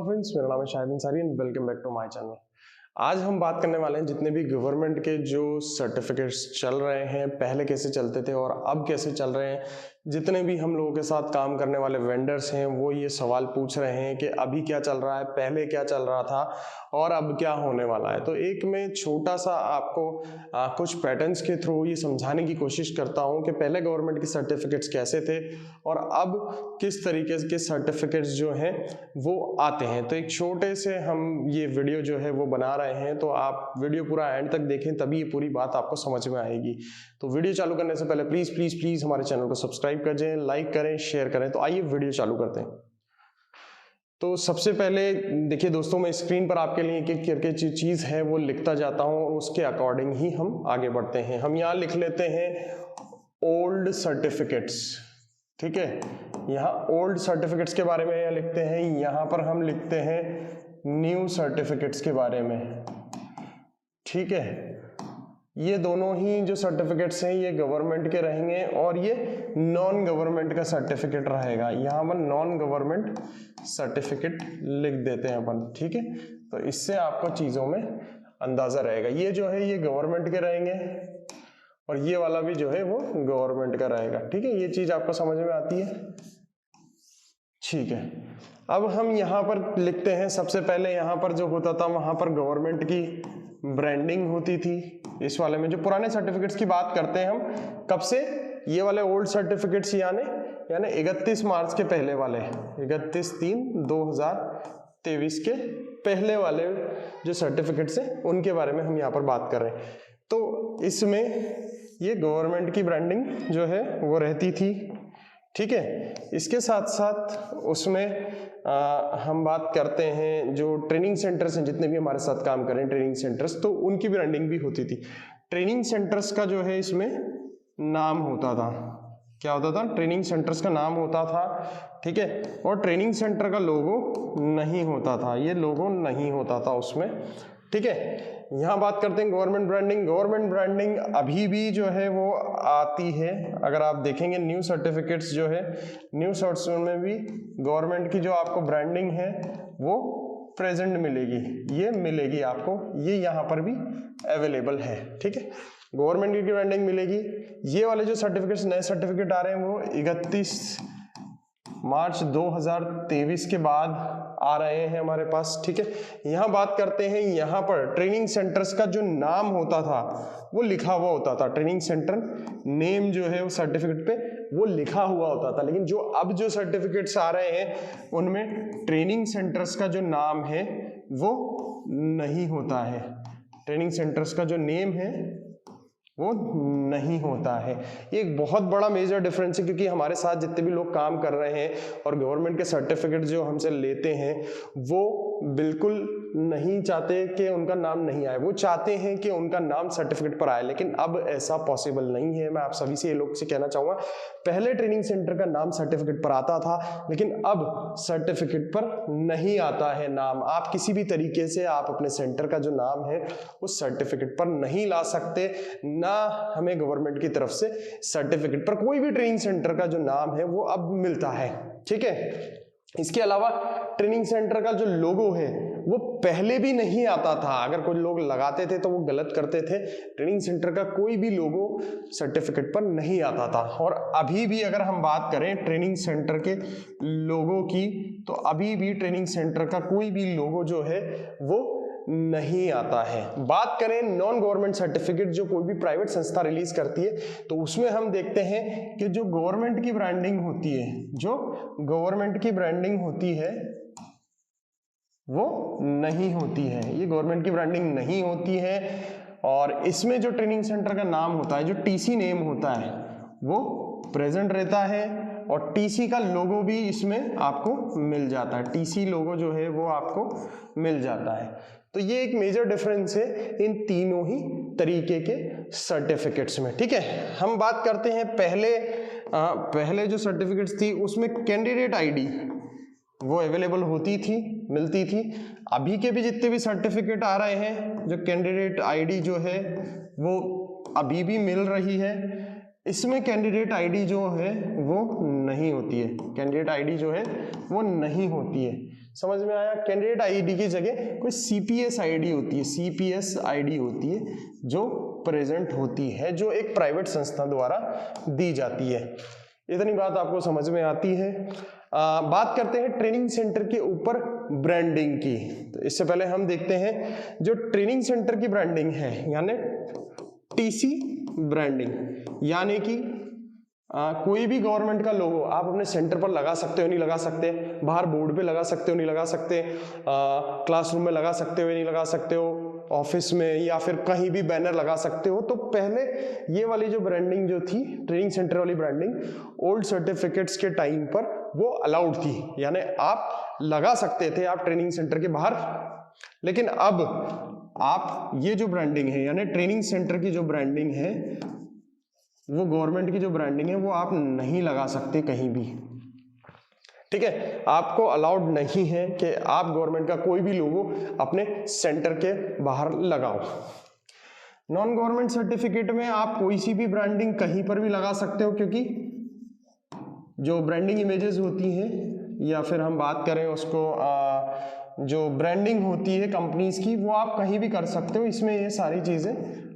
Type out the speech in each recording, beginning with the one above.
Friends, मेरा नाम है Shahid Ansari and welcome back to my channel. आज हम बात करने वाले हैं जितने भी गवर्नमेंट के जो सर्टिफिकेट्स चल रहे हैं, पहले कैसे चलते थे और अब कैसे चल रहे हैं। जितने भी हम लोगों के साथ काम करने वाले वेंडर्स हैं वो ये सवाल पूछ रहे हैं कि अभी क्या चल रहा है, पहले क्या चल रहा था और अब क्या होने वाला है। तो एक मैं छोटा सा आपको कुछ पैटर्न्स के थ्रू ये समझाने की कोशिश करता हूँ कि पहले गवर्नमेंट के सर्टिफिकेट्स कैसे थे और अब किस तरीके के सर्टिफिकेट्स जो हैं वो आते हैं। तो एक छोटे से हम ये वीडियो जो है वो बना रहे हैं, तो आप वीडियो पूरा एंड तक देखें तभी ये पूरी बात आपको समझ में आएगी। तो वीडियो चालू करने से पहले प्लीज प्लीज प्लीज हमारे चैनल को सब्सक्राइब करें, लाइक करें, शेयर करें। तो आइए वीडियो चालू करते हैं। तो सबसे पहले देखिए दोस्तों, मैं स्क्रीन पर आपके लिए एक एक करके जो चीज है वो लिखता जाता हूं और उसके अकॉर्डिंग ही हम आगे बढ़ते हैं। हम यहाँ लिख लेते हैं ओल्ड सर्टिफिकेट्स, ठीक है। यहाँ ओल्ड सर्टिफिकेट्स के बारे में यहाँ लिखते हैं, यहाँ पर हम लिखते हैं न्यू सर्टिफिकेट्स के बारे में, ठीक है। ये दोनों ही जो सर्टिफिकेट्स हैं ये गवर्नमेंट के रहेंगे और ये नॉन गवर्नमेंट का सर्टिफिकेट रहेगा। यहाँ पर नॉन गवर्नमेंट सर्टिफिकेट लिख देते हैं अपन, ठीक है। तो इससे आपको चीजों में अंदाजा रहेगा। ये जो है ये गवर्नमेंट के रहेंगे और ये वाला भी जो है वो गवर्नमेंट का रहेगा, ठीक है। ये चीज आपको समझ में आती है, ठीक है। अब हम यहाँ पर लिखते हैं, सबसे पहले यहाँ पर जो होता था वहां पर गवर्नमेंट की ब्रांडिंग होती थी। इस वाले में जो पुराने सर्टिफिकेट्स की बात करते हैं हम, कब से, ये वाले ओल्ड सर्टिफिकेट्स यानी 31 मार्च के पहले वाले, 31/3/2023 के पहले वाले जो सर्टिफिकेट्स हैं उनके बारे में हम यहाँ पर बात कर रहे हैं। तो इसमें ये गवर्नमेंट की ब्रांडिंग जो है वो रहती थी, ठीक है। इसके साथ साथ उसमें हम बात करते हैं जो ट्रेनिंग सेंटर्स हैं, जितने भी हमारे साथ काम कर रहे हैं ट्रेनिंग सेंटर्स, तो उनकी ब्रांडिंग भी होती थी। ट्रेनिंग सेंटर्स का जो है इसमें नाम होता था, क्या होता था, ट्रेनिंग सेंटर्स का नाम होता था, ठीक है। और ट्रेनिंग सेंटर का लोगो नहीं होता था, ये लोगो नहीं होता था उसमें, ठीक है। यहाँ बात करते हैं गवर्नमेंट ब्रांडिंग। गवर्नमेंट ब्रांडिंग अभी भी जो है वो आती है। अगर आप देखेंगे न्यू सर्टिफिकेट्स जो है, न्यू सर्टिफिकेट में भी गवर्नमेंट की जो आपको ब्रांडिंग है वो प्रेजेंट मिलेगी, ये मिलेगी आपको, ये यहाँ पर भी अवेलेबल है, ठीक है। गवर्नमेंट की ब्रांडिंग मिलेगी। ये वाले जो सर्टिफिकेट्स, नए सर्टिफिकेट आ रहे हैं वो 31 मार्च 2023 के बाद आ रहे हैं हमारे पास, ठीक है। यहाँ बात करते हैं, यहाँ पर ट्रेनिंग सेंटर्स का जो नाम होता था वो लिखा हुआ होता था। ट्रेनिंग सेंटर नेम जो है वो सर्टिफिकेट पे वो लिखा हुआ होता था, लेकिन जो अब जो सर्टिफिकेट्स आ रहे हैं उनमें ट्रेनिंग सेंटर्स का जो नाम है वो नहीं होता है। ट्रेनिंग सेंटर्स का जो नेम है वो नहीं होता है। ये एक बहुत बड़ा मेजर डिफरेंस है, क्योंकि हमारे साथ जितने भी लोग काम कर रहे हैं और गवर्नमेंट के सर्टिफिकेट जो हमसे लेते हैं वो बिल्कुल नहीं चाहते कि उनका नाम नहीं आए, वो चाहते हैं कि उनका नाम सर्टिफिकेट पर आए, लेकिन अब ऐसा पॉसिबल नहीं है। मैं आप सभी से ये लोग से कहना चाहूँगा, पहले ट्रेनिंग सेंटर का नाम सर्टिफिकेट पर आता था, लेकिन अब सर्टिफिकेट पर नहीं आता है नाम। आप किसी भी तरीके से आप अपने सेंटर का जो नाम है उस सर्टिफिकेट पर नहीं ला सकते, ना हमें गवर्नमेंट की तरफ से सर्टिफिकेट पर कोई भी ट्रेनिंग सेंटर का जो नाम है वो अब मिलता है, ठीक है। इसके अलावा ट्रेनिंग सेंटर का जो लोगो है वो पहले भी नहीं आता था। अगर कोई लोग लगाते थे तो वो गलत करते थे। ट्रेनिंग सेंटर का कोई भी लोगो सर्टिफिकेट पर नहीं आता था। और अभी भी अगर हम बात करें ट्रेनिंग सेंटर के लोगो की, तो अभी भी ट्रेनिंग सेंटर का कोई भी लोगो जो है वो नहीं आता है। बात करें नॉन गवर्नमेंट सर्टिफिकेट जो कोई भी प्राइवेट संस्था रिलीज करती है, तो उसमें हम देखते हैं कि जो गवर्नमेंट की ब्रांडिंग होती है, जो गवर्नमेंट की ब्रांडिंग होती है वो नहीं होती है। ये गवर्नमेंट की ब्रांडिंग नहीं होती है और इसमें जो ट्रेनिंग सेंटर का नाम होता है, जो टीसी नेम होता है वो प्रेजेंट रहता है और टीसी का लोगो भी इसमें आपको मिल जाता है। टीसी लोगो जो है वो आपको मिल जाता है। तो ये एक मेजर डिफरेंस है इन तीनों ही तरीके के सर्टिफिकेट्स में, ठीक है। हम बात करते हैं पहले जो सर्टिफिकेट्स थी उसमें कैंडिडेट आईडी वो अवेलेबल होती थी, मिलती थी। अभी के भी जितने भी सर्टिफिकेट आ रहे हैं, जो कैंडिडेट आईडी जो है वो अभी भी मिल रही है। इसमें कैंडिडेट आईडी जो है वो नहीं होती है, कैंडिडेट आईडी जो है वो नहीं होती है। समझ में आया? कैंडिडेट आईडी की जगह कोई सीपीएस आईडी होती है, सीपीएस आईडी होती है जो प्रेजेंट होती है, जो एक प्राइवेट संस्था द्वारा दी जाती है। इतनी बात आपको समझ में आती है। बात करते हैं ट्रेनिंग सेंटर के ऊपर ब्रांडिंग की। तो इससे पहले हम देखते हैं जो ट्रेनिंग सेंटर की ब्रांडिंग है, यानी टीसी ब्रांडिंग, यानी कि कोई भी गवर्नमेंट का लोगो आप अपने सेंटर पर लगा सकते हो नहीं लगा सकते, बाहर बोर्ड पे लगा सकते हो नहीं लगा सकते, क्लासरूम में लगा सकते हो नहीं लगा सकते हो, ऑफिस में या फिर कहीं भी बैनर लगा सकते हो। तो पहले ये वाली जो ब्रांडिंग जो थी, ट्रेनिंग सेंटर वाली ब्रांडिंग, ओल्ड सर्टिफिकेट्स के टाइम पर वो अलाउड थी, यानी आप लगा सकते थे आप ट्रेनिंग सेंटर के बाहर। लेकिन अब आप ये जो ब्रांडिंग है, यानी ट्रेनिंग सेंटर की जो ब्रांडिंग है, वो गवर्नमेंट की जो ब्रांडिंग है वो आप नहीं लगा सकते कहीं भी। ठीक है, आपको अलाउड नहीं है कि आप गवर्नमेंट का कोई भी लोगो अपने सेंटर के बाहर लगाओ। नॉन गवर्नमेंट सर्टिफिकेट में आप कोई सी भी ब्रांडिंग कहीं पर भी लगा सकते हो, क्योंकि जो ब्रांडिंग इमेजेस होती हैं या फिर हम बात करें उसको जो ब्रांडिंग होती है कंपनीज की, वो आप कहीं भी कर सकते हो, इसमें ये सारी चीजें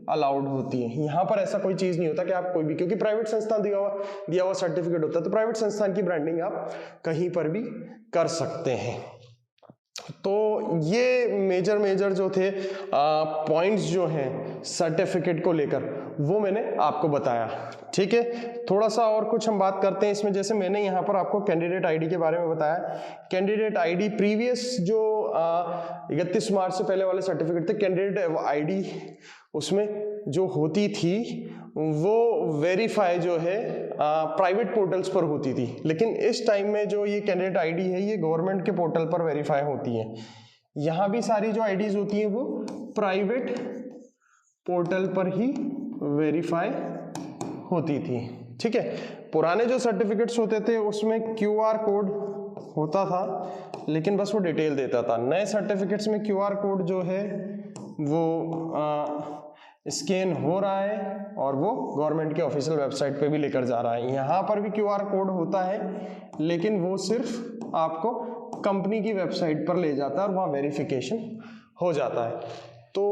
अलाउड होती है। यहाँ पर ऐसा कोई चीज नहीं होता कि आप कोई भी, क्योंकि प्राइवेट संस्थान दिया हुआ सर्टिफिकेट होता है, तो प्राइवेट संस्थान की ब्रांडिंग आप कहीं पर भी कर सकते हैं। तो ये मेजर जो थे पॉइंट्स जो हैं सर्टिफिकेट को लेकर, वो मैंने आपको बताया। ठीक है, थोड़ा सा और कुछ हम बात करते हैं इसमें। जैसे मैंने यहाँ पर आपको कैंडिडेट आईडी के बारे में बताया। कैंडिडेट आईडी प्रीवियस जो 31 मार्च से पहले वाले सर्टिफिकेट थे, कैंडिडेट आईडी उसमें जो होती थी वो वेरीफाई जो है प्राइवेट पोर्टल्स पर होती थी, लेकिन इस टाइम में जो ये कैंडिडेट आईडी है ये गवर्नमेंट के पोर्टल पर वेरीफाई होती है। यहाँ भी सारी जो आईडीज होती हैं वो प्राइवेट पोर्टल पर ही वेरीफाई होती थी। ठीक है, पुराने जो सर्टिफिकेट्स होते थे उसमें क्यूआर कोड होता था, लेकिन बस वो डिटेल देता था। नए सर्टिफिकेट्स में क्यूआर कोड जो है वो स्कैन हो रहा है और वो गवर्नमेंट के ऑफिशियल वेबसाइट पे भी लेकर जा रहा है। यहाँ पर भी क्यूआर कोड होता है, लेकिन वो सिर्फ आपको कंपनी की वेबसाइट पर ले जाता है और वहाँ वेरिफिकेशन हो जाता है। तो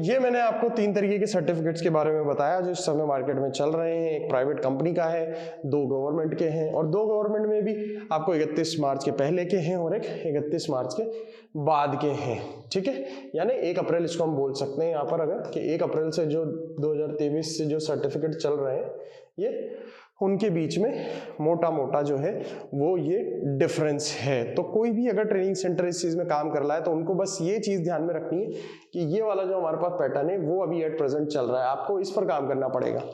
ये मैंने आपको 3 तरीके के सर्टिफिकेट्स के बारे में बताया जो इस समय मार्केट में चल रहे हैं। एक प्राइवेट कंपनी का है, 2 गवर्नमेंट के हैं, और 2 गवर्नमेंट में भी आपको 31 मार्च के पहले के हैं और एक 31 मार्च के बाद के हैं। ठीक है, यानी 1 अप्रैल इसको हम बोल सकते हैं यहाँ पर, अगर कि 1 अप्रैल से जो 2023 से जो सर्टिफिकेट चल रहे हैं ये उनके बीच में मोटा जो है वो ये डिफरेंस है। तो कोई भी अगर ट्रेनिंग सेंटर इस चीज में काम कर रहा है तो उनको बस ये चीज ध्यान में रखनी है कि ये वाला जो हमारे पास पैटर्न है वो अभी एट प्रेजेंट चल रहा है, आपको इस पर काम करना पड़ेगा।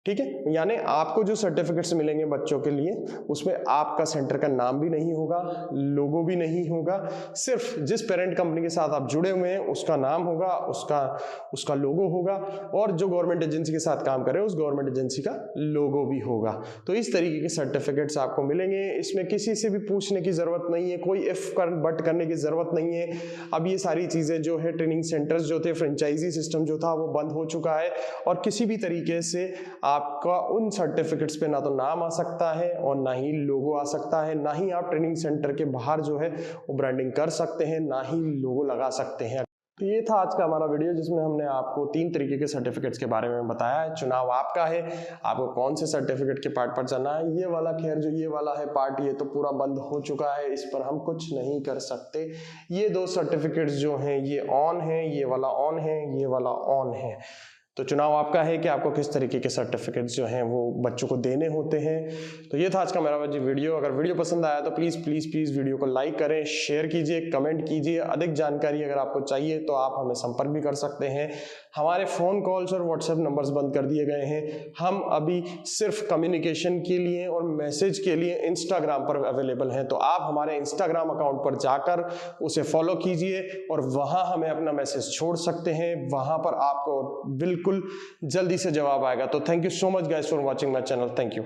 ठीक है, यानी आपको जो सर्टिफिकेट्स मिलेंगे बच्चों के लिए उसमें आपका सेंटर का नाम भी नहीं होगा, लोगो भी नहीं होगा, सिर्फ जिस पेरेंट कंपनी के साथ आप जुड़े हुए हैं उसका नाम होगा, उसका लोगो होगा, और जो गवर्नमेंट एजेंसी के साथ काम कर रहे हैं उस गवर्नमेंट एजेंसी का लोगो भी होगा। तो इस तरीके के सर्टिफिकेट्स आपको मिलेंगे। इसमें किसी से भी पूछने की जरूरत नहीं है, कोई इफ बट करने की जरूरत नहीं है। अब ये सारी चीजें जो है ट्रेनिंग सेंटर्स जो थे, फ्रेंचाइजी सिस्टम जो था वो बंद हो चुका है, और किसी भी तरीके से आपका उन सर्टिफिकेट्स पे ना तो नाम आ सकता है और ना ही लोगो आ सकता है, ना ही आप ट्रेनिंग सेंटर के बाहर जो है वो ब्रांडिंग कर सकते हैं, ना ही लोगो लगा सकते हैं। तो ये था आज का हमारा वीडियो जिसमें हमने आपको 3 तरीके के सर्टिफिकेट्स के बारे में बताया है। चुनाव आपका है, आपको कौन से सर्टिफिकेट के पार्ट पर जाना है। ये वाला खैर जो ये वाला है पार्ट, ये तो पूरा बंद हो चुका है, इस पर हम कुछ नहीं कर सकते। ये 2 सर्टिफिकेट्स जो हैं ये ऑन है, ये वाला ऑन है, ये वाला ऑन है। तो चुनाव आपका है कि आपको किस तरीके के सर्टिफिकेट्स जो हैं वो बच्चों को देने होते हैं। तो ये था आज का मेरा वीडियो। अगर वीडियो पसंद आया तो प्लीज़ वीडियो को लाइक करें, शेयर कीजिए, कमेंट कीजिए। अधिक जानकारी अगर आपको चाहिए तो आप हमें संपर्क भी कर सकते हैं। हमारे फ़ोन कॉल्स और व्हाट्सएप नंबर्स बंद कर दिए गए हैं। हम अभी सिर्फ कम्युनिकेशन के लिए और मैसेज के लिए इंस्टाग्राम पर अवेलेबल हैं। तो आप हमारे इंस्टाग्राम अकाउंट पर जाकर उसे फॉलो कीजिए और वहाँ हमें अपना मैसेज छोड़ सकते हैं। वहाँ पर आपको बिल्कुल जल्दी से जवाब आएगा। तो thank you so much guys for watching my channel. Thank you.